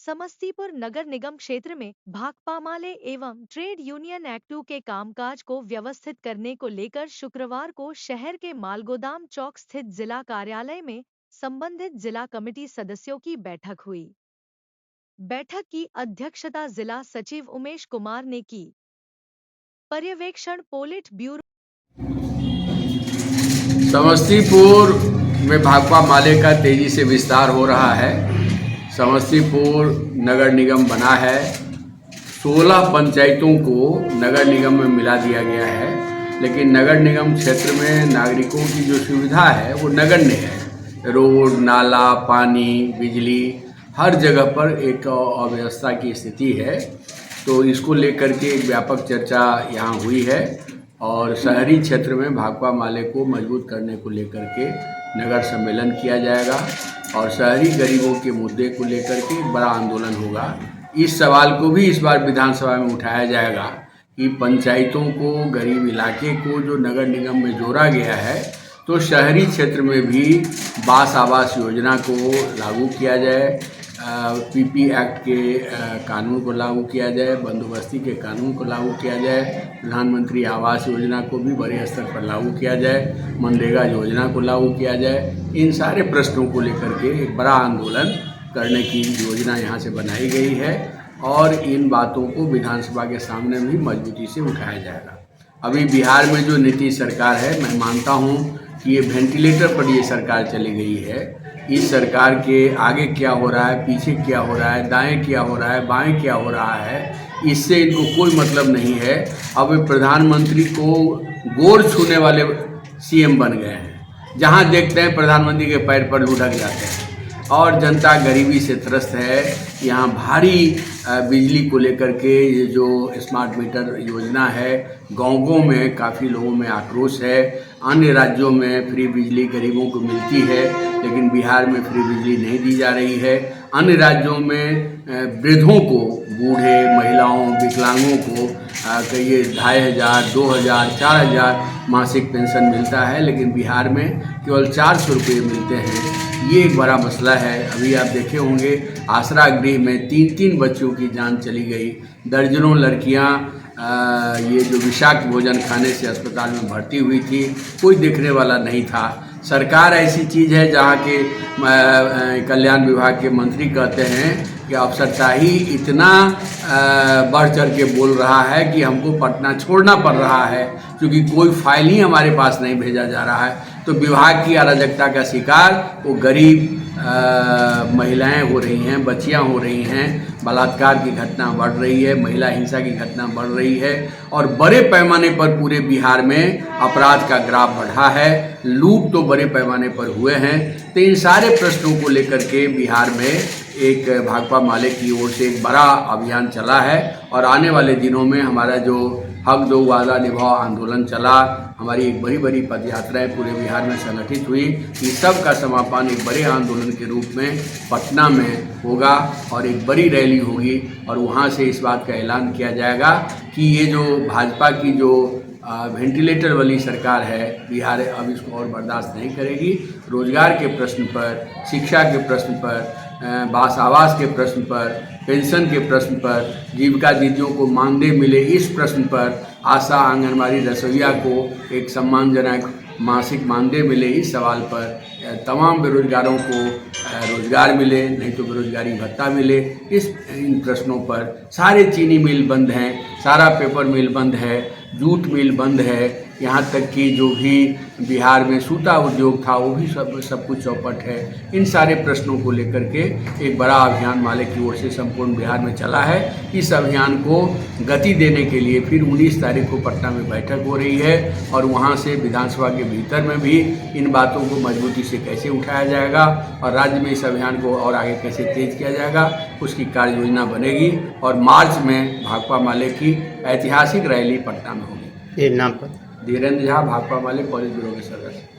समस्तीपुर नगर निगम क्षेत्र में भाकपा माले एवं ट्रेड यूनियन एक्ट 2 के कामकाज को व्यवस्थित करने को लेकर शुक्रवार को शहर के मालगोदाम चौक स्थित जिला कार्यालय में संबंधित जिला कमेटी सदस्यों की बैठक हुई। बैठक की अध्यक्षता जिला सचिव उमेश कुमार ने की। पर्यवेक्षण पोलिट ब्यूरो। समस्तीपुर में भाकपा माले का तेजी से विस्तार हो रहा है। समस्तीपुर नगर निगम बना है। 16 पंचायतों को नगर निगम में मिला दिया गया है, लेकिन नगर निगम क्षेत्र में नागरिकों की जो सुविधा है वो नगण्य है। रोड, नाला, पानी, बिजली हर जगह पर एक अव्यवस्था की स्थिति है। तो इसको लेकर के एक व्यापक चर्चा यहाँ हुई है और शहरी क्षेत्र में भाकपा माले को मजबूत करने को लेकर के नगर सम्मेलन किया जाएगा और शहरी गरीबों के मुद्दे को लेकर के एक बड़ा आंदोलन होगा। इस सवाल को भी इस बार विधानसभा में उठाया जाएगा कि पंचायतों को, गरीब इलाके को जो नगर निगम में जोड़ा गया है, तो शहरी क्षेत्र में भी बास आवास योजना को लागू किया जाए, पीपी एक्ट के कानून को लागू किया जाए, बंदोबस्ती के कानून को लागू किया जाए, प्रधानमंत्री आवास योजना को भी बड़े स्तर पर लागू किया जाए, मनरेगा योजना को लागू किया जाए। इन सारे प्रश्नों को लेकर के एक बड़ा आंदोलन करने की योजना यहाँ से बनाई गई है और इन बातों को विधानसभा के सामने भी मजबूती से उठाया जाएगा। अभी बिहार में जो नीतीश सरकार है, मैं मानता हूँ कि ये वेंटिलेटर पर ये सरकार चली गई है। इस सरकार के आगे क्या हो रहा है, पीछे क्या हो रहा है, दाएं क्या हो रहा है, बाएं क्या हो रहा है, इससे इनको कोई मतलब नहीं है। अब प्रधानमंत्री को गोर छूने वाले सीएम बन गए हैं। जहां देखते हैं प्रधानमंत्री के पैर पर लुढ़क जाते हैं और जनता गरीबी से त्रस्त है। यहाँ भारी बिजली को लेकर के ये जो स्मार्ट मीटर योजना है, गाँव में काफ़ी लोगों में आक्रोश है। अन्य राज्यों में फ्री बिजली गरीबों को मिलती है, लेकिन बिहार में फ्री बिजली नहीं दी जा रही है। अन्य राज्यों में वृद्धों को, बूढ़े, महिलाओं, विकलांगों को कहिए 2500, 2000, 4000 मासिक पेंशन मिलता है, लेकिन बिहार में केवल 400 रुपये मिलते हैं। ये एक बड़ा मसला है। अभी आप देखे होंगे आसरा गृह में 3-3 बच्चों की जान चली गई। दर्जनों लड़कियां ये जो विषाक्त भोजन खाने से अस्पताल में भर्ती हुई थी, कोई देखने वाला नहीं था। सरकार ऐसी चीज़ है जहाँ के कल्याण विभाग के मंत्री कहते हैं कि अफसरशाही इतना बढ़ चढ़ के बोल रहा है कि हमको पटना छोड़ना पड़ रहा है, क्योंकि कोई फाइल ही हमारे पास नहीं भेजा जा रहा है। तो विभाग की अराजकता का शिकार वो गरीब महिलाएं हो रही हैं, बच्चियां हो रही हैं। बलात्कार की घटना बढ़ रही है, महिला हिंसा की घटना बढ़ रही है और बड़े पैमाने पर पूरे बिहार में अपराध का ग्राफ बढ़ा है। लूट तो बड़े पैमाने पर हुए हैं। तो इन सारे प्रश्नों को लेकर के बिहार में एक भाकपा माले की ओर से एक बड़ा अभियान चला है और आने वाले दिनों में हमारा जो हक दो वादा निभाओ आंदोलन चला, हमारी एक बड़ी बड़ी पदयात्राएं पूरे बिहार में संगठित हुई। इस सब का समापन एक बड़े आंदोलन के रूप में पटना में होगा और एक बड़ी रैली होगी और वहां से इस बात का ऐलान किया जाएगा कि ये जो भाजपा की जो वेंटिलेटर वाली सरकार है, बिहार अब इसको और बर्दाश्त नहीं करेगी। रोजगार के प्रश्न पर, शिक्षा के प्रश्न पर, बास आवास के प्रश्न पर, पेंशन के प्रश्न पर, जीविका दीदियों को मानदेय मिले इस प्रश्न पर, आशा आंगनबाड़ी रसोइया को एक सम्मानजनक मासिक मानदेय मिले इस सवाल पर, तमाम बेरोजगारों को रोजगार मिले, नहीं तो बेरोजगारी भत्ता मिले, इन प्रश्नों पर सारे चीनी मिल बंद हैं, सारा पेपर मिल बंद है, जूट मिल बंद है, यहाँ तक कि जो भी बिहार में सूता उद्योग था वो भी सब कुछ चौपट है। इन सारे प्रश्नों को लेकर के एक बड़ा अभियान माले की ओर से संपूर्ण बिहार में चला है। इस अभियान को गति देने के लिए फिर 19 तारीख को पटना में बैठक हो रही है और वहाँ से विधानसभा के भीतर में भी इन बातों को मजबूती से कैसे उठाया जाएगा और राज्य में इस अभियान को और आगे कैसे तेज किया जाएगा, उसकी कार्य योजना बनेगी और मार्च में भाकपा माले की ऐतिहासिक रैली पटना में होगी। ये नाम पर धीरेन्द्र झा, भाकपा माले पॉलिट ब्यूरो के सदस्य।